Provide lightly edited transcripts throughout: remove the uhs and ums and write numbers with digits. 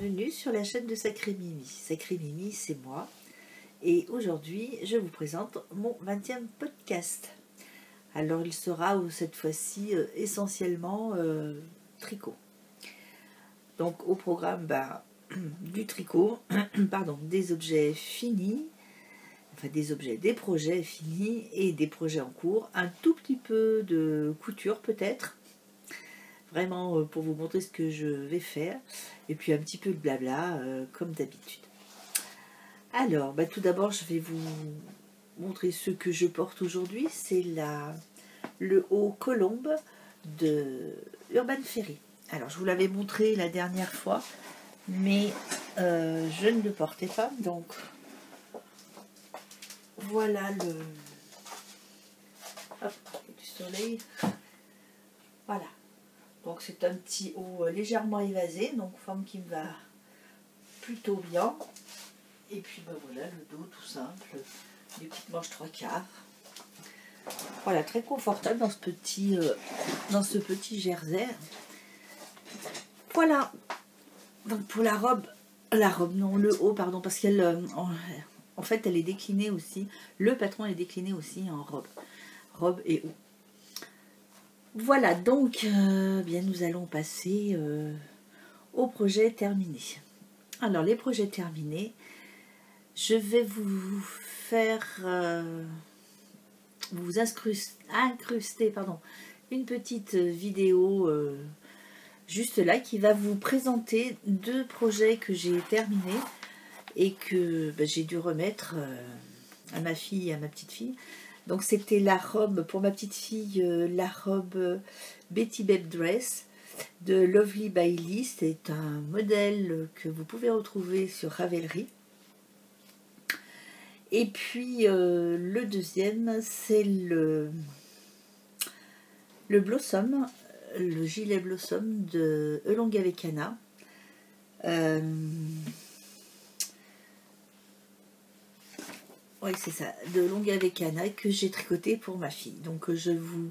bienvenue sur la chaîne de Sacré Mimi. Sacré Mimi, c'est moi. Et aujourd'hui, je vous présente mon 20e podcast. Alors, il sera cette fois-ci essentiellement tricot. Donc, au programme du tricot, pardon, des objets finis, enfin des projets finis et des projets en cours, un tout petit peu de couture peut-être, vraiment pour vous montrer ce que je vais faire, et puis un petit peu de blabla comme d'habitude. Alors, tout d'abord, je vais vous montrer ce que je porte aujourd'hui. C'est le haut colombe de Urban Ferry. Alors, je vous l'avais montré la dernière fois, mais je ne le portais pas. Donc, voilà le... Hop, du soleil. Voilà. Donc, c'est un petit haut légèrement évasé, donc forme qui me va plutôt bien. Et puis voilà, le dos tout simple, des petites manches 3/4. Voilà, très confortable dans ce petit jersey. Voilà. Donc pour le haut, pardon, parce qu'elle, en fait, elle est déclinée aussi. Le patron est décliné aussi en robe et haut. Voilà, donc, bien, nous allons passer au projet terminé. Alors, les projets terminés, je vais vous faire vous incruster une petite vidéo juste là qui va vous présenter 2 projets que j'ai terminés et que j'ai dû remettre à ma fille et à ma petite fille. Donc c'était la robe pour ma petite fille, la robe Betty Babe Dress de Lovely Bailey. C'est un modèle que vous pouvez retrouver sur Ravelry. Et puis le deuxième, c'est le Blossom, le gilet Blossom de Elongavekana. Oui, c'est ça, de Elongavekana que j'ai tricoté pour ma fille. Donc je vous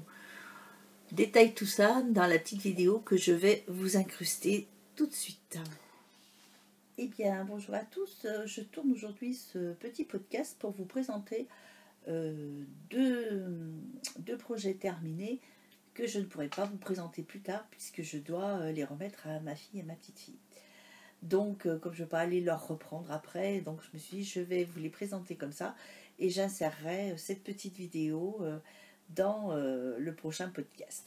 détaille tout ça dans la petite vidéo que je vais vous incruster tout de suite. Eh bien, bonjour à tous. Je tourne aujourd'hui ce petit podcast pour vous présenter deux projets terminés que je ne pourrai pas vous présenter plus tard puisque je dois les remettre à ma fille et ma petite fille. Donc, comme je ne vais pas aller leur reprendre après, donc je me suis dit, je vais vous les présenter comme ça et j'insérerai cette petite vidéo dans le prochain podcast.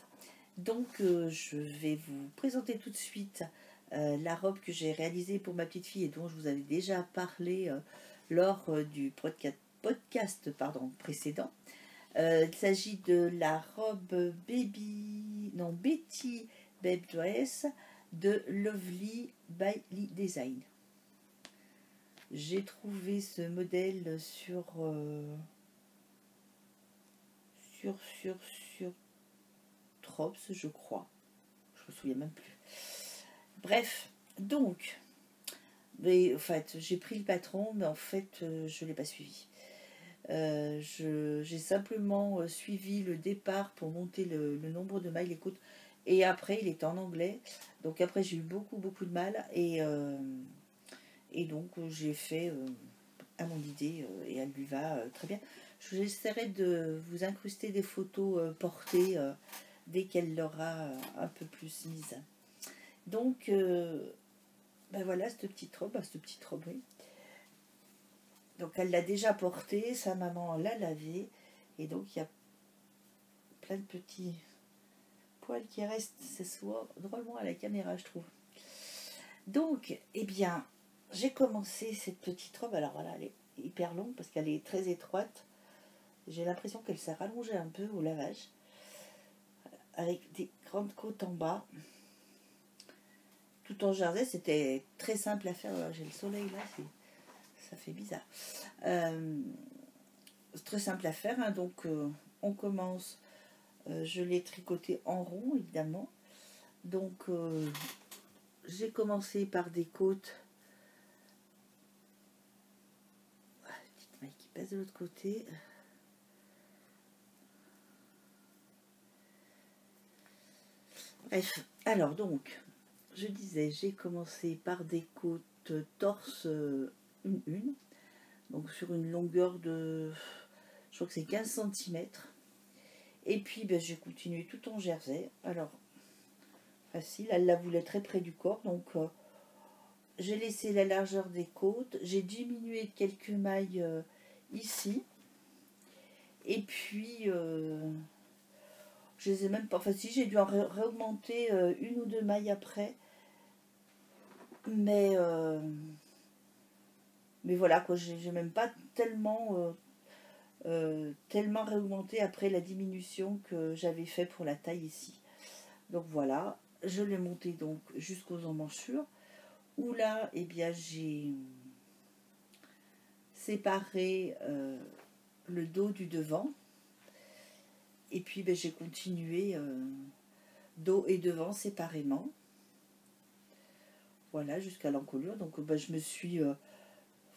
Donc, je vais vous présenter tout de suite la robe que j'ai réalisée pour ma petite fille et dont je vous avais déjà parlé lors du podcast précédent. Il s'agit de la robe Betty Babe Dress de Lovely Bailey Design. J'ai trouvé ce modèle sur Trops, je crois. Je me souviens même plus. Bref, donc, en fait, j'ai pris le patron, mais en fait, je ne l'ai pas suivi. J'ai simplement suivi le départ pour monter le nombre de mailles écoute, et après il était en anglais, donc après j'ai eu beaucoup de mal et donc j'ai fait à mon idée et elle lui va très bien. J'essaierai de vous incruster des photos portées dès qu'elle l'aura un peu plus mise. Donc voilà cette petite robe, oui. Donc elle l'a déjà portée, sa maman l'a lavée, et donc il y a plein de petits poils qui restent, c'est soit drôlement à la caméra je trouve. Donc, eh bien, j'ai commencé cette petite robe, alors voilà, elle est hyper longue parce qu'elle est très étroite, j'ai l'impression qu'elle s'est rallongée un peu au lavage, avec des grandes côtes en bas, tout en jersey, c'était très simple à faire, alors, j'ai le soleil là, ça fait bizarre. C'est très simple à faire, hein, donc on commence, je l'ai tricoté en rond évidemment, donc j'ai commencé par des côtes, petite maille qui passe de l'autre côté, bref, alors donc je disais, j'ai commencé par des côtes torse une, donc sur une longueur de, je crois que c'est 15 cm. Et puis ben, j'ai continué tout en jersey. Alors, facile, elle la voulait très près du corps, donc j'ai laissé la largeur des côtes, j'ai diminué de quelques mailles ici, et puis je les ai même pas, enfin si j'ai dû en réaugmenter une ou deux mailles après, mais voilà quoi, j'ai même pas tellement tellement réaugmenté après la diminution que j'avais fait pour la taille ici. Donc voilà, je l'ai monté donc jusqu'aux emmanchures, où là, eh bien, j'ai séparé le dos du devant, et puis ben, j'ai continué dos et devant séparément. Voilà, jusqu'à l'encolure. Donc ben, je me suis...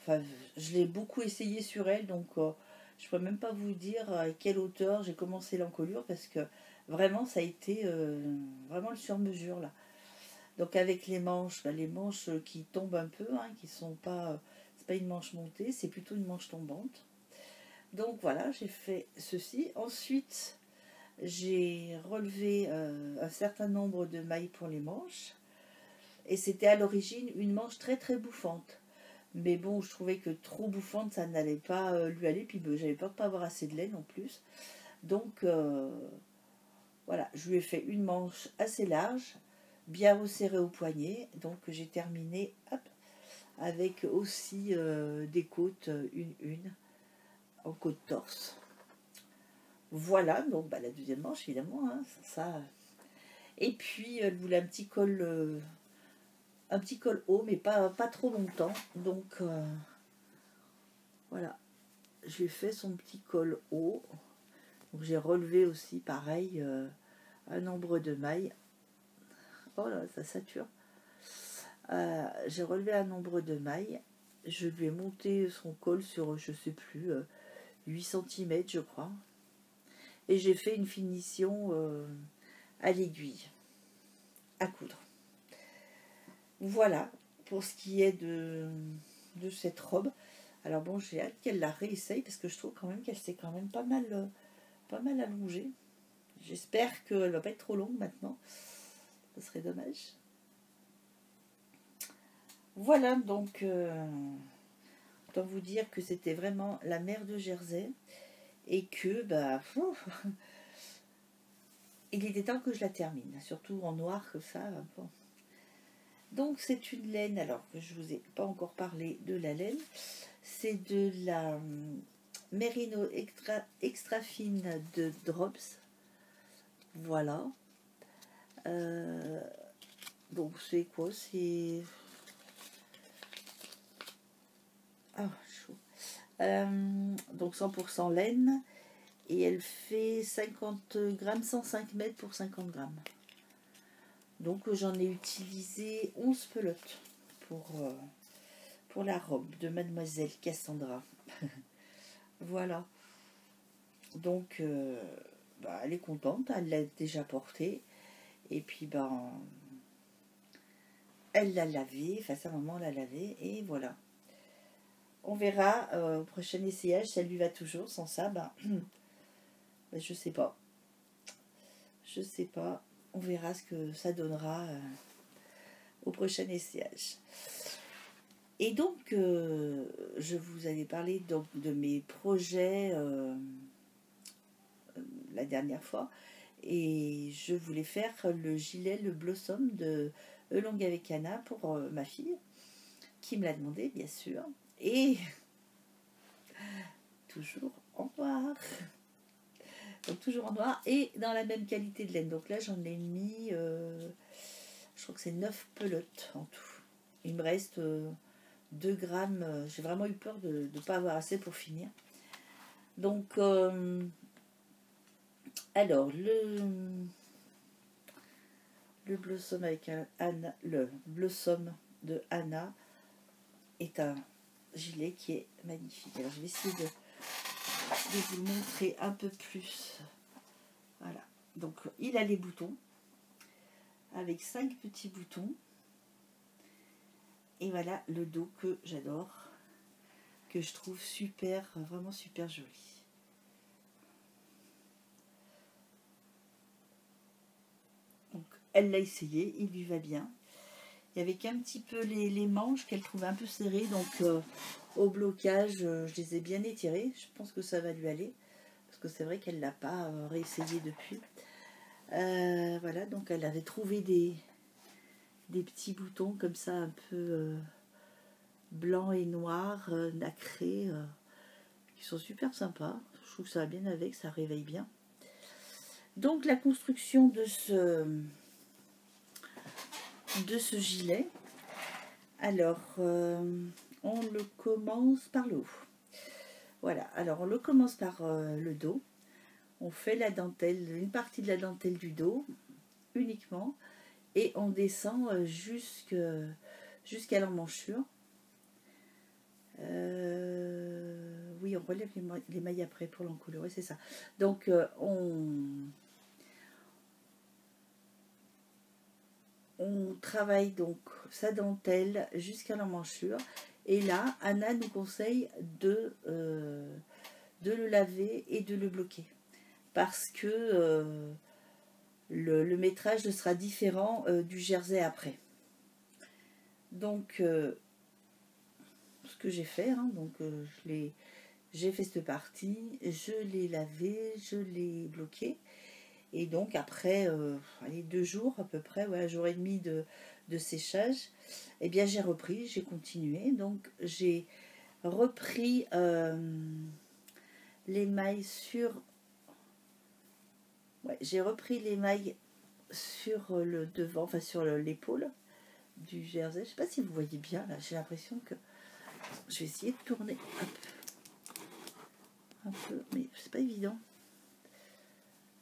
enfin, je l'ai beaucoup essayé sur elle, donc je ne peux même pas vous dire à quelle hauteur j'ai commencé l'encolure, parce que vraiment, ça a été vraiment le sur-mesure, là. Donc avec les manches qui tombent un peu, hein, qui sont pas... c'est pas une manche montée, c'est plutôt une manche tombante. Donc voilà, j'ai fait ceci. Ensuite, j'ai relevé un certain nombre de mailles pour les manches. Et c'était à l'origine une manche très très bouffante. Mais bon, je trouvais que trop bouffante, ça n'allait pas lui aller. Puis j'avais peur de pas avoir assez de laine en plus. Donc voilà, je lui ai fait une manche assez large, bien resserrée au poignet. Donc j'ai terminé hop, avec aussi des côtes une en côte torse. Voilà, donc bah, la deuxième manche évidemment, hein, ça. Et puis elle voulait un petit col haut, mais pas trop longtemps. Donc voilà, j'ai fait son petit col haut. Donc j'ai relevé aussi pareil un nombre de mailles. Oh là, ça sature. J'ai relevé un nombre de mailles. Je lui ai monté son col sur, je sais plus, 8 cm je crois. Et j'ai fait une finition à l'aiguille, à coudre. Voilà pour ce qui est de cette robe. Alors bon, j'ai hâte qu'elle la réessaye, parce que je trouve quand même qu'elle s'est quand même pas mal allongée. J'espère qu'elle va pas être trop longue maintenant. Ce serait dommage. Voilà, donc autant vous dire que c'était vraiment la mer de Jersey, et que bah il était temps que je la termine, surtout en noir comme ça. Bon. Donc c'est une laine, alors que je vous ai pas encore parlé de la laine, c'est de la Merino extra fine de Drops. Voilà. Donc c'est quoi? C'est... ah, chaud. Donc 100% laine, et elle fait 50 grammes, 105 mètres pour 50 grammes. Donc j'en ai utilisé 11 pelotes pour la robe de Mademoiselle Cassandra. Voilà. Donc bah, elle est contente, elle l'a déjà portée. Et puis ben elle l'a lavé, enfin sa maman l'a lavé, et voilà. On verra au prochain essayage si elle lui va toujours. Sans ça, ben, ben je sais pas. Je sais pas. On verra ce que ça donnera au prochain essayage. Et donc, je vous avais parlé donc de mes projets la dernière fois. Et je voulais faire le gilet, le Blossom de Elong avec Anna pour ma fille, qui me l'a demandé, bien sûr. Et toujours en noir. Donc toujours en noir et dans la même qualité de laine. Donc là, j'en ai mis, je crois que c'est 9 pelotes en tout. Il me reste 2 grammes. J'ai vraiment eu peur de ne pas avoir assez pour finir. Donc, alors, le Blossom avec Anna, le Blossom de Anna est un gilet qui est magnifique. Alors, je vais essayer de vous le montrer un peu plus. Voilà. Donc, il a les boutons avec 5 petits boutons. Et voilà le dos que j'adore, que je trouve super, vraiment super joli. Donc elle l'a essayé, il lui va bien. Il y avait qu'un petit peu les manches qu'elle trouvait un peu serrées, donc au blocage, je les ai bien étirées. Je pense que ça va lui aller, parce que c'est vrai qu'elle ne l'a pas réessayé depuis. Voilà, donc elle avait trouvé des petits boutons comme ça, un peu blancs et noirs, nacrés, qui sont super sympas. Je trouve que ça va bien avec, ça réveille bien. Donc la construction de ce gilet, alors on le commence par le haut. Voilà, alors on le commence par le dos. On fait la dentelle, une partie de la dentelle du dos uniquement, et on descend jusqu'à l'emmanchure. Oui, on relève les mailles après pour l'encolure, c'est ça. Donc on travaille donc sa dentelle jusqu'à l'emmanchure. Et là, Anna nous conseille de le laver et de le bloquer. Parce que le métrage sera différent du jersey après. Donc, ce que j'ai fait, hein, donc j'ai fait cette partie, je l'ai lavé, je l'ai bloqué. Et donc après, allez, 2 jours à peu près, ouais, 1 jour et demi de séchage, eh bien j'ai repris, j'ai continué. Donc j'ai repris les mailles sur... Ouais, j'ai repris les mailles sur le devant, enfin sur l'épaule du jersey. Je ne sais pas si vous voyez bien, là, j'ai l'impression que... Je vais essayer de tourner un peu, mais c'est pas évident.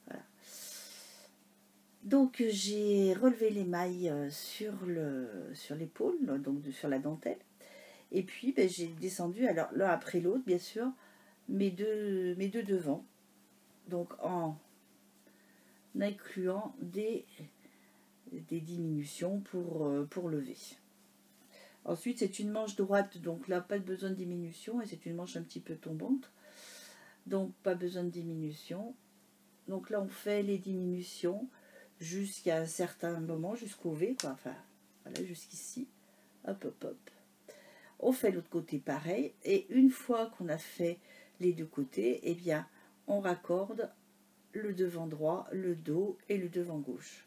Voilà. Donc j'ai relevé les mailles sur l'épaule, donc sur la dentelle. Et puis ben, j'ai descendu, alors l'un après l'autre bien sûr, mes deux devants. Donc en incluant des diminutions pour lever. Ensuite c'est une manche droite, donc là pas besoin de diminution, et c'est une manche un petit peu tombante. Donc pas besoin de diminution. Donc là on fait les diminutions jusqu'à un certain moment, jusqu'au V, quoi. Enfin voilà, jusqu'ici. Hop hop hop. On fait l'autre côté pareil, et une fois qu'on a fait les deux côtés, eh bien on raccorde le devant droit, le dos et le devant gauche,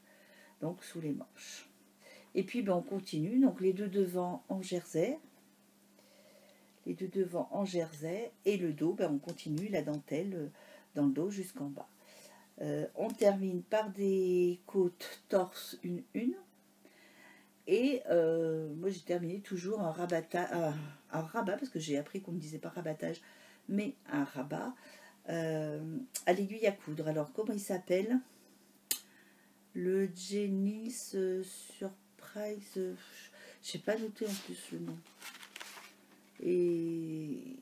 donc sous les manches. Et puis ben, on continue, donc les deux devants en jersey, et le dos, ben, on continue la dentelle dans le dos jusqu'en bas. On termine par des côtes torse une. Et moi j'ai terminé toujours un rabat, parce que j'ai appris qu'on ne disait pas rabattage, mais un rabat à l'aiguille à coudre. Alors comment il s'appelle? Le Jenny Surprise, je n'ai pas noté en plus le nom. Et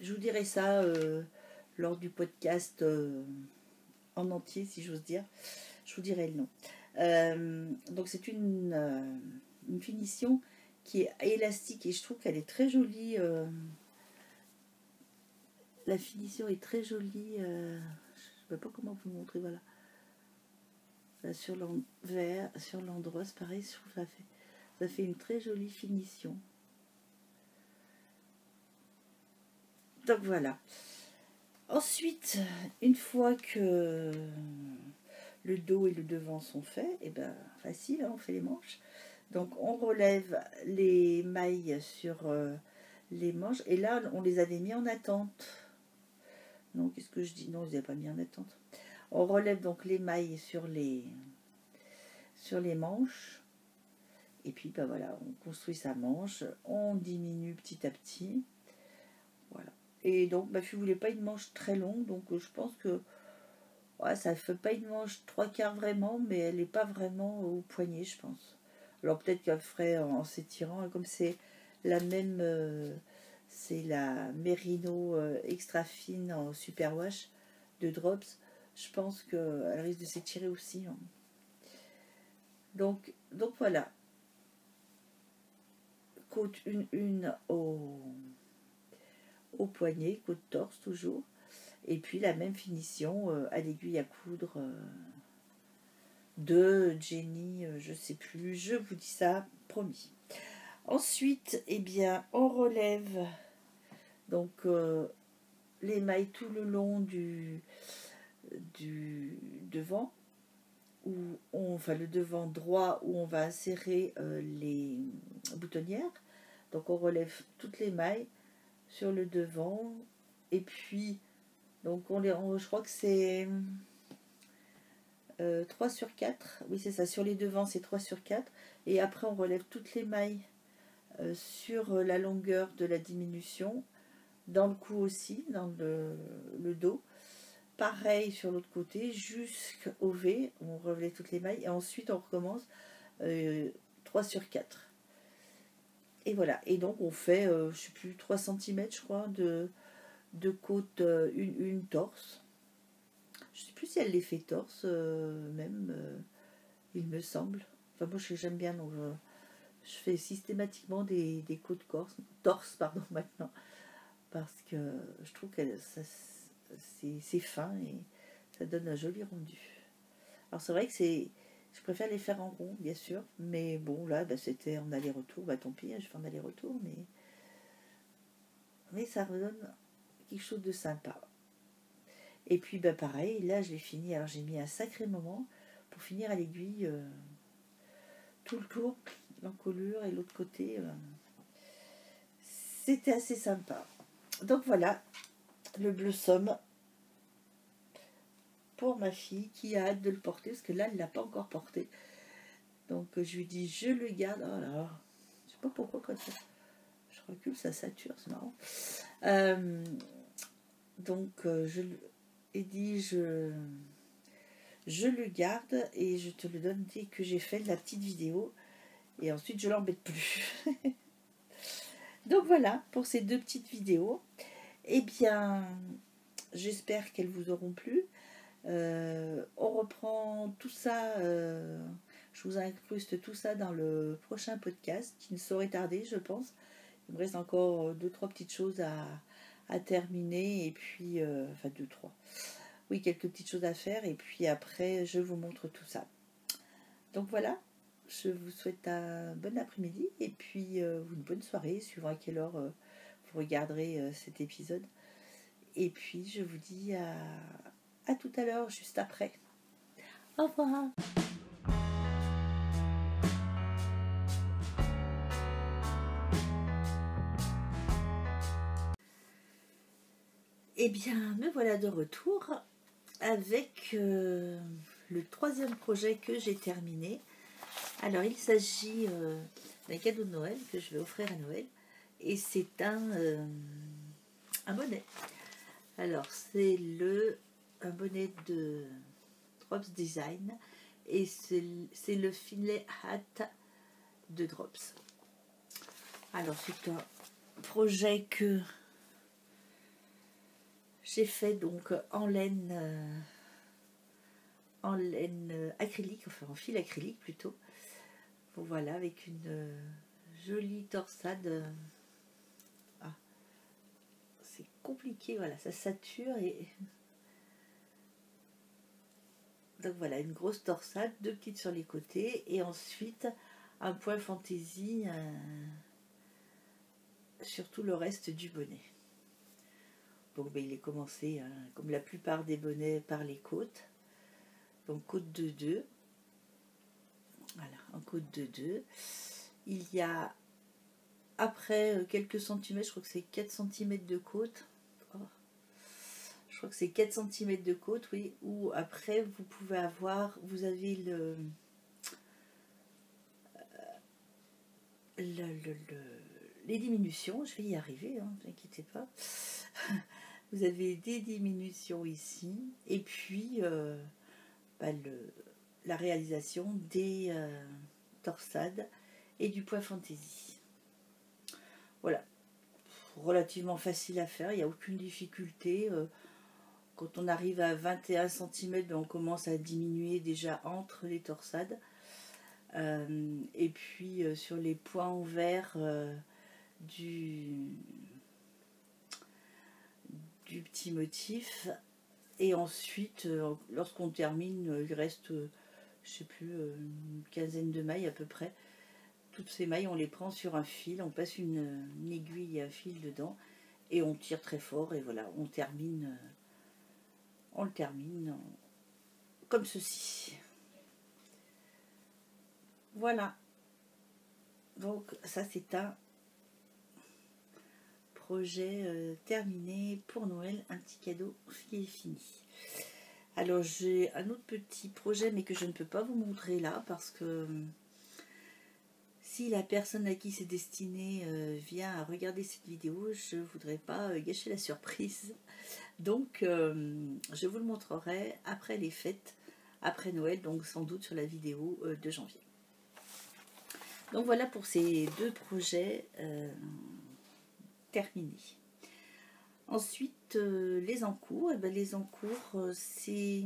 je vous dirai ça lors du podcast en entier, si j'ose dire. Je vous dirai le nom. Donc c'est une finition qui est élastique, et je trouve qu'elle est très jolie. La finition est très jolie. Je ne sais pas comment vous montrer, voilà. Là, sur l'envers, sur l'endroit, c'est pareil, je trouve que ça fait une très jolie finition. Donc voilà. Ensuite, une fois que le dos et le devant sont faits, et ben facile, hein, on fait les manches. Donc on relève les mailles sur les manches, et là on les avait mis en attente. Non, qu'est-ce que je dis? Non, on les avait pas mis en attente. On relève donc les mailles sur les manches, et puis ben voilà, on construit sa manche, on diminue petit à petit, voilà. Et donc ben, je ne voulais pas une manche très longue, donc je pense que ouais, ça ne fait pas une manche 3/4 vraiment, mais elle n'est pas vraiment au poignet, je pense. Alors peut-être qu'elle ferait en s'étirant, comme c'est la même, c'est la Merino extra fine en superwash de Drops, je pense qu'elle risque de s'étirer aussi, hein. Donc voilà. côte, une au poignet, côte torse toujours. Et puis la même finition à l'aiguille à coudre de Jenny, je sais plus, je vous dis ça, promis. Ensuite, eh bien, on relève donc les mailles tout le long du devant, enfin le devant droit où on va insérer les boutonnières. Donc on relève toutes les mailles sur le devant et puis donc je crois que c'est 3 sur 4, oui c'est ça, sur les devants c'est 3 sur 4 et après on relève toutes les mailles sur la longueur de la diminution, dans le cou aussi, dans le dos. Pareil sur l'autre côté, jusqu'au V, on relève toutes les mailles et ensuite on recommence 3 sur 4. Et voilà, et donc on fait, je sais plus, 3 cm je crois, de côte, une torse. Je sais plus si elle les fait torse, même, il me semble. Enfin moi j'aime bien, donc je fais systématiquement des côtes torse pardon, maintenant. Parce que je trouve que c'est fin et ça donne un joli rendu. Alors c'est vrai que je préfère les faire en rond bien sûr, mais bon là bah, c'était en aller-retour, bah tant pis, je fais en aller-retour, mais ça redonne quelque chose de sympa. Et puis bah pareil, là j'ai fini, alors j'ai mis un sacré moment pour finir à l'aiguille tout le tour, l'encolure et l'autre côté, c'était assez sympa. Donc voilà, le blossom pour ma fille qui a hâte de le porter, parce que là elle ne l'a pas encore porté. Donc je lui dis je le garde. Oh là, je sais pas pourquoi quand je recule ça sature, c'est marrant. Donc je lui ai dit je le garde et je te le donne dès que j'ai fait la petite vidéo. Et ensuite je l'embête plus. Donc voilà pour ces deux petites vidéos. Eh bien j'espère qu'elles vous auront plu. On reprend tout ça, je vous incruste tout ça dans le prochain podcast qui ne saurait tarder je pense. Il me reste encore 2-3 petites choses à terminer et puis, enfin 2-3, oui quelques petites choses à faire et puis après je vous montre tout ça. Donc voilà, je vous souhaite un bon après-midi et puis une bonne soirée suivant à quelle heure vous regarderez cet épisode. Et puis je vous dis à tout à l'heure, juste après. Au revoir. Eh bien, me voilà de retour avec le troisième projet que j'ai terminé. Alors, il s'agit d'un cadeau de Noël que je vais offrir à Noël. Et c'est un bonnet. Alors, c'est un bonnet de Drops Design. Et c'est le Finlay Hat de Drops. Alors, c'est un projet que j'ai fait donc en laine acrylique, enfin en fil acrylique plutôt. Bon, voilà, avec une jolie torsade. Ah, c'est compliqué, voilà, ça sature et donc voilà, une grosse torsade, deux petites sur les côtés et ensuite un point fantaisie sur tout le reste du bonnet. Donc ben, il est commencé, comme la plupart des bonnets, par les côtes. Donc côte de 2. Voilà, en côte de 2. Il y a après quelques centimètres, je crois que c'est 4 cm de côte. Oh. Je crois que c'est 4 cm de côte, oui. Ou après vous pouvez avoir, vous avez les diminutions, je vais y arriver, hein, ne vous inquiétez pas. Vous avez des diminutions ici, et puis bah, la réalisation des torsades et du point fantaisie. Voilà, relativement facile à faire, il n'y a aucune difficulté. Quand on arrive à 21 cm, on commence à diminuer déjà entre les torsades. Et puis sur les points en vert, du petit motif. Et ensuite, lorsqu'on termine, il reste, je sais plus, une quinzaine de mailles à peu près. Toutes ces mailles, on les prend sur un fil, on passe une aiguille et un fil dedans, et on tire très fort, et voilà, on le termine comme ceci. Voilà. Donc ça, c'est un projet terminé pour Noël, un petit cadeau qui est fini. Alors j'ai un autre petit projet, mais que je ne peux pas vous montrer là, parce que si la personne à qui c'est destiné vient à regarder cette vidéo, je ne voudrais pas gâcher la surprise. Donc je vous le montrerai après les fêtes, après Noël, donc sans doute sur la vidéo de janvier. Donc voilà pour ces deux projets terminés. Ensuite, les encours. Et bien, les encours, c'est...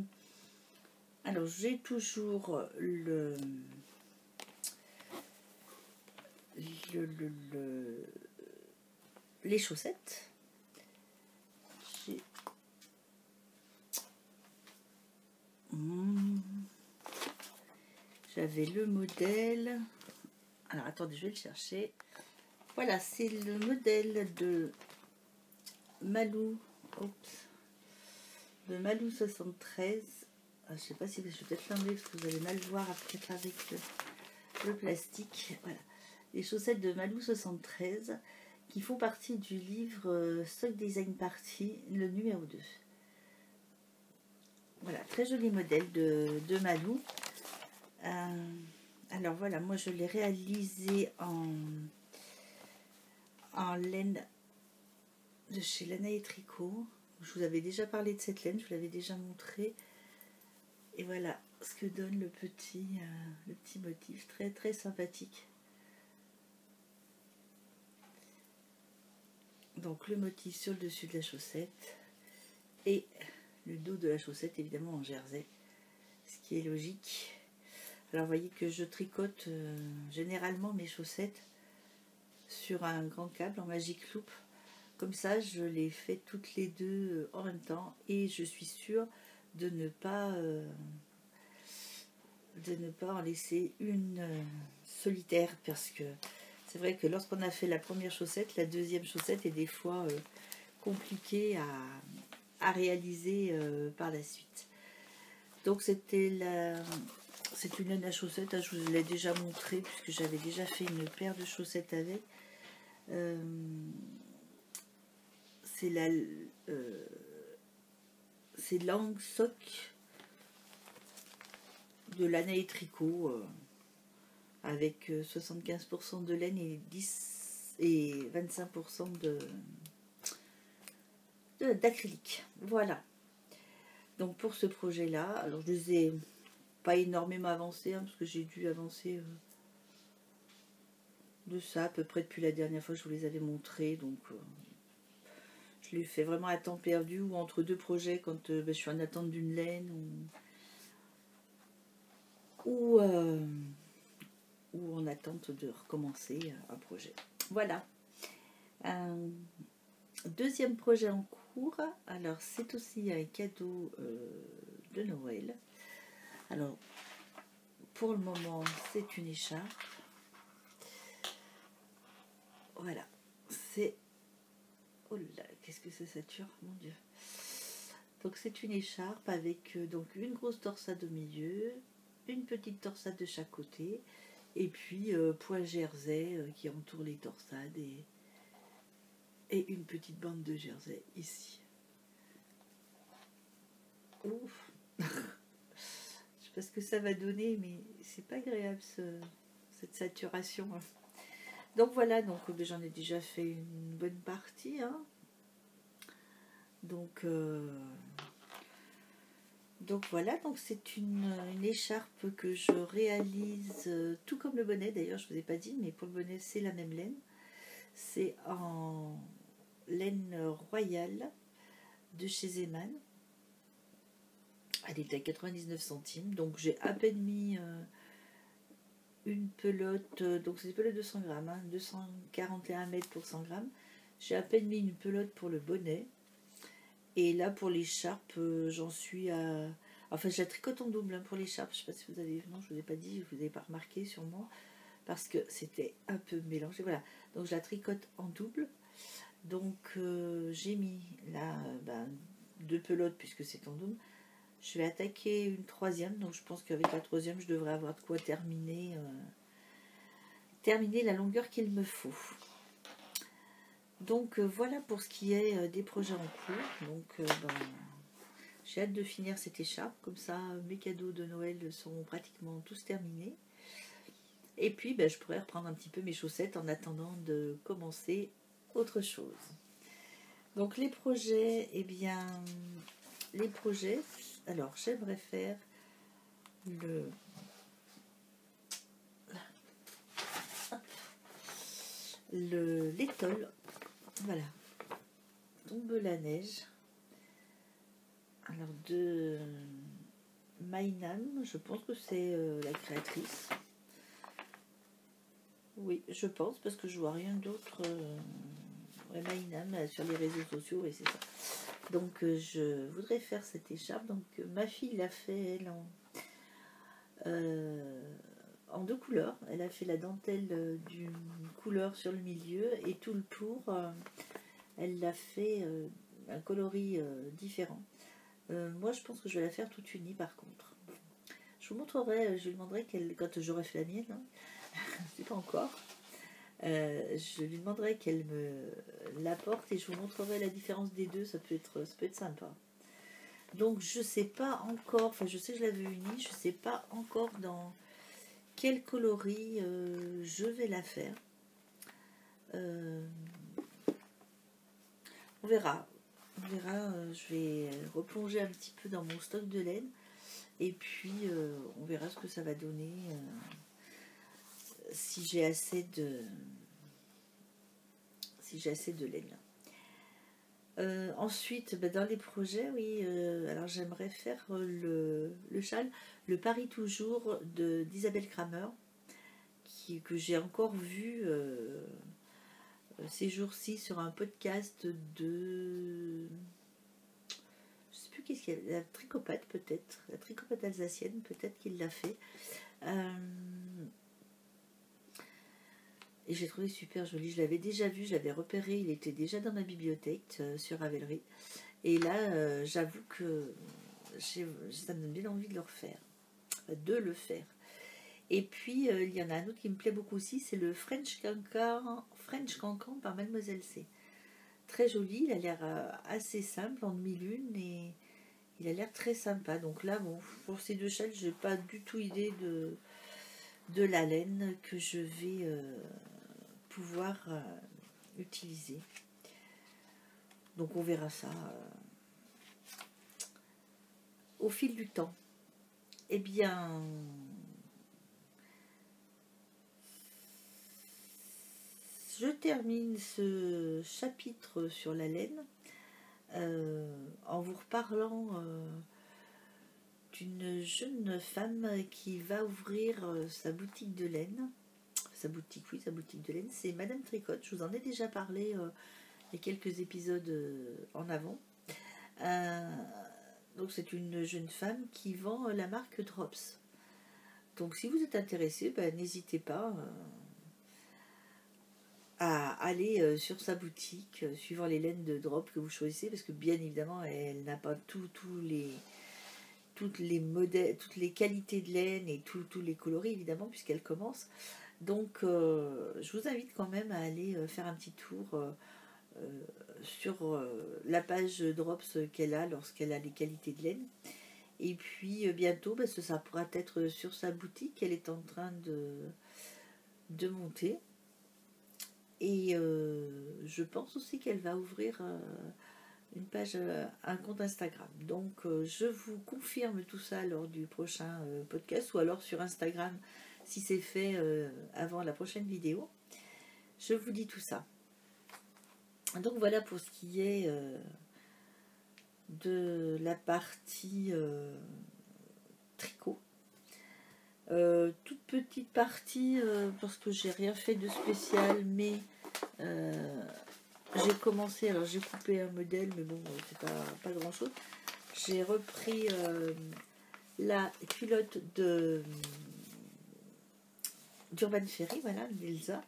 Alors, j'ai toujours les chaussettes. J'avais le modèle. Alors, attendez, je vais le chercher. Voilà, c'est le modèle de Malou. Oups. De Malou 73. Ah, je sais pas si je vais peut-être l'enlever parce que vous allez mal voir peut-être avec le plastique. Voilà. Les chaussettes de Malou 73 qui font partie du livre Stock Design Party, le numéro 2. Voilà, très joli modèle de Malou. Alors voilà, moi je l'ai réalisé en laine de chez Lana et Tricot. Je vous avais déjà parlé de cette laine, je vous l'avais déjà montré. Et voilà ce que donne le petit motif, très très sympathique. Donc le motif sur le dessus de la chaussette et le dos de la chaussette évidemment en jersey, ce qui est logique. Alors vous voyez que je tricote généralement mes chaussettes sur un grand câble en Magic Loop. Comme ça je les fais toutes les deux en même temps et je suis sûre de ne pas en laisser une solitaire, parce que c'est vrai que lorsqu'on a fait la première chaussette, la deuxième chaussette est des fois compliquée à réaliser par la suite. Donc c'est une laine à chaussettes, hein, je vous l'ai déjà montré puisque j'avais déjà fait une paire de chaussettes avec. C'est Lang Sock de Lana et Tricot avec 75% de laine et 25% d'acrylique. Voilà. Donc pour ce projet là, alors je les ai pas énormément avancés hein, parce que j'ai dû avancer de ça à peu près depuis la dernière fois que je vous les avais montrés, donc je l'ai fait vraiment à temps perdu ou entre deux projets quand je suis en attente d'une laine ou en attente de recommencer un projet. Voilà. Deuxième projet en cours, alors c'est aussi un cadeau de Noël. Alors pour le moment c'est une écharpe. Voilà, c'est... Oh là, qu'est-ce que ça sature, mon Dieu. Donc c'est une écharpe avec donc une grosse torsade au milieu, une petite torsade de chaque côté, et puis point jersey qui entoure les torsades et une petite bande de jersey ici. Ouf. Je sais pas ce que ça va donner, mais c'est pas agréable cette saturation. Donc voilà, donc j'en ai déjà fait une bonne partie. Hein. Donc voilà, donc c'est une écharpe que je réalise tout comme le bonnet. D'ailleurs, je ne vous ai pas dit, mais pour le bonnet, c'est la même laine. C'est en laine royale de chez Zeman. Elle est à 99 centimes, donc j'ai à peine mis une pelote, donc c'est une pelote de 100 grammes, hein, 241 mètres pour 100 grammes. J'ai à peine mis une pelote pour le bonnet. Et là pour l'écharpe, j'en suis à... Enfin je la tricote en double hein, pour l'écharpe, je ne sais pas si vous avez... Non, je ne vous ai pas dit, vous n'avez pas remarqué sûrement, parce que c'était un peu mélangé. Voilà, donc je la tricote en double. Donc j'ai mis là 2 pelotes puisque c'est en double. Je vais attaquer une troisième, donc je pense qu'avec la troisième je devrais avoir de quoi terminer la longueur qu'il me faut. Donc voilà pour ce qui est des projets en cours. Donc j'ai hâte de finir cette écharpe, comme ça mes cadeaux de Noël seront pratiquement tous terminés. Et puis je pourrais reprendre un petit peu mes chaussettes en attendant de commencer autre chose. Donc les projets, eh bien, les projets, alors j'aimerais faire l'étole, voilà, tombe la neige, alors de Mainam, je pense que c'est la créatrice, oui je pense parce que je vois rien d'autre, Mainam sur les réseaux sociaux et c'est ça. Donc je voudrais faire cette écharpe, donc ma fille l'a fait elle en 2 couleurs. Elle a fait la dentelle d'une couleur sur le milieu et tout le tour elle l'a fait un coloris différent. Moi je pense que je vais la faire toute unie par contre. Je vous montrerai, je lui demanderai quand j'aurai fait la mienne, hein, c'est pas encore. Je lui demanderai qu'elle me l'apporte et je vous montrerai la différence des deux, ça peut être sympa. Donc je sais pas encore, enfin je sais que je l'avais unie, je sais pas encore dans quel coloris je vais la faire. On verra. Je vais replonger un petit peu dans mon stock de laine et puis on verra ce que ça va donner si j'ai assez de laine. Ensuite, dans les projets, oui, alors j'aimerais faire le châle, le Paris toujours d'Isabelle Kramer, que j'ai encore vu ces jours-ci sur un podcast de... Je sais plus qu'est-ce qu'il y a, la tricopate peut-être, la tricopate alsacienne, peut-être qu'il l'a fait. Et j'ai trouvé super joli, je l'avais déjà vu, je l'avais repéré, il était déjà dans ma bibliothèque sur Ravelry. Et là, j'avoue que ça me donne bien envie de le refaire, faire. Et puis, il y en a un autre qui me plaît beaucoup aussi, c'est le French Cancan par Mademoiselle C. Très joli, il a l'air assez simple, en demi-lune, et il a l'air très sympa. Donc là, bon, pour ces 2 châles, j'ai pas du tout idée de la laine que je vais pouvoir utiliser. Donc on verra ça au fil du temps. Eh bien, je termine ce chapitre sur la laine en vous reparlant d'une jeune femme qui va ouvrir sa boutique de laine. Sa boutique de laine, c'est Madame Tricotte. Je vous en ai déjà parlé il y a quelques épisodes en avant. Donc c'est une jeune femme qui vend la marque Drops. Donc si vous êtes intéressé, n'hésitez pas à aller sur sa boutique, suivant les laines de Drops que vous choisissez, parce que bien évidemment elle n'a pas toutes les qualités de laine et tous les coloris évidemment puisqu'elle commence. Donc je vous invite quand même à aller faire un petit tour sur la page Drops qu'elle a lorsqu'elle a les qualités de laine. Et puis bientôt, ça pourra être sur sa boutique qu'elle est en train de monter. Et je pense aussi qu'elle va ouvrir une page, un compte Instagram. Donc je vous confirme tout ça lors du prochain podcast ou alors sur Instagram si c'est fait avant la prochaine vidéo. Je vous dis tout ça. Donc voilà pour ce qui est de la partie tricot. toute petite partie parce que j'ai rien fait de spécial, mais j'ai commencé, alors j'ai coupé un modèle, mais bon, c'est pas grand chose. J'ai repris la culotte d'Urban Ferry, voilà, d'Elsa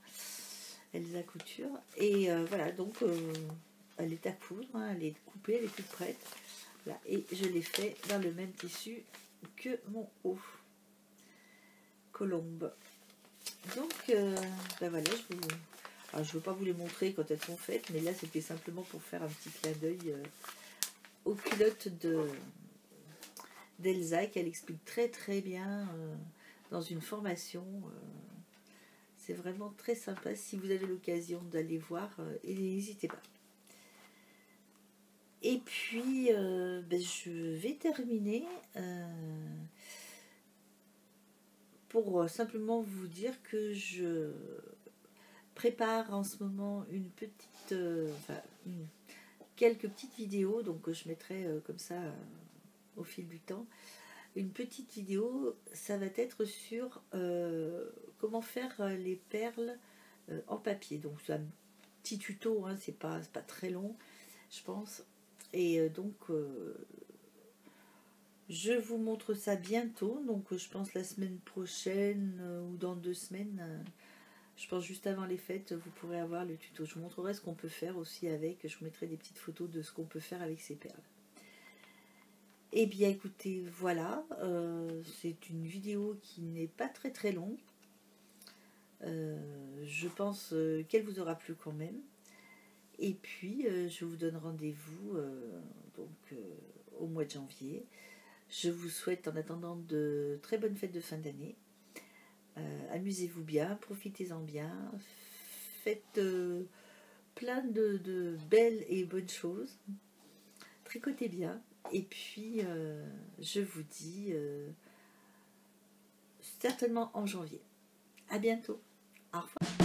Couture, et voilà, donc elle est à coudre, hein, elle est coupée, elle est toute prête, là, et je l'ai fait dans le même tissu que mon haut colombe. Donc ben voilà, alors, je ne veux pas vous les montrer quand elles sont faites, mais là c'était simplement pour faire un petit clin d'œil aux culottes d'Elsa, qu'elle explique très bien dans une formation. C'est vraiment très sympa. Si vous avez l'occasion d'aller voir, n'hésitez pas. Et puis, ben, je vais terminer pour simplement vous dire que je prépare en ce moment une petite, quelques petites vidéos, donc je mettrai comme ça au fil du temps. Une petite vidéo, ça va être sur comment faire les perles en papier. Donc c'est un petit tuto, hein, c'est pas très long, je pense. Et donc je vous montre ça bientôt, donc je pense la semaine prochaine ou dans 2 semaines. Je pense juste avant les fêtes, vous pourrez avoir le tuto. Je vous montrerai ce qu'on peut faire aussi avec. Je vous mettrai des petites photos de ce qu'on peut faire avec ces perles. Eh bien écoutez, voilà, c'est une vidéo qui n'est pas très longue. Je pense qu'elle vous aura plu quand même. Et puis je vous donne rendez-vous au mois de janvier. Je vous souhaite en attendant de très bonnes fêtes de fin d'année. Amusez-vous bien, profitez-en bien, faites plein de belles et bonnes choses, tricotez bien. Et puis, je vous dis certainement en janvier. À bientôt. Au revoir.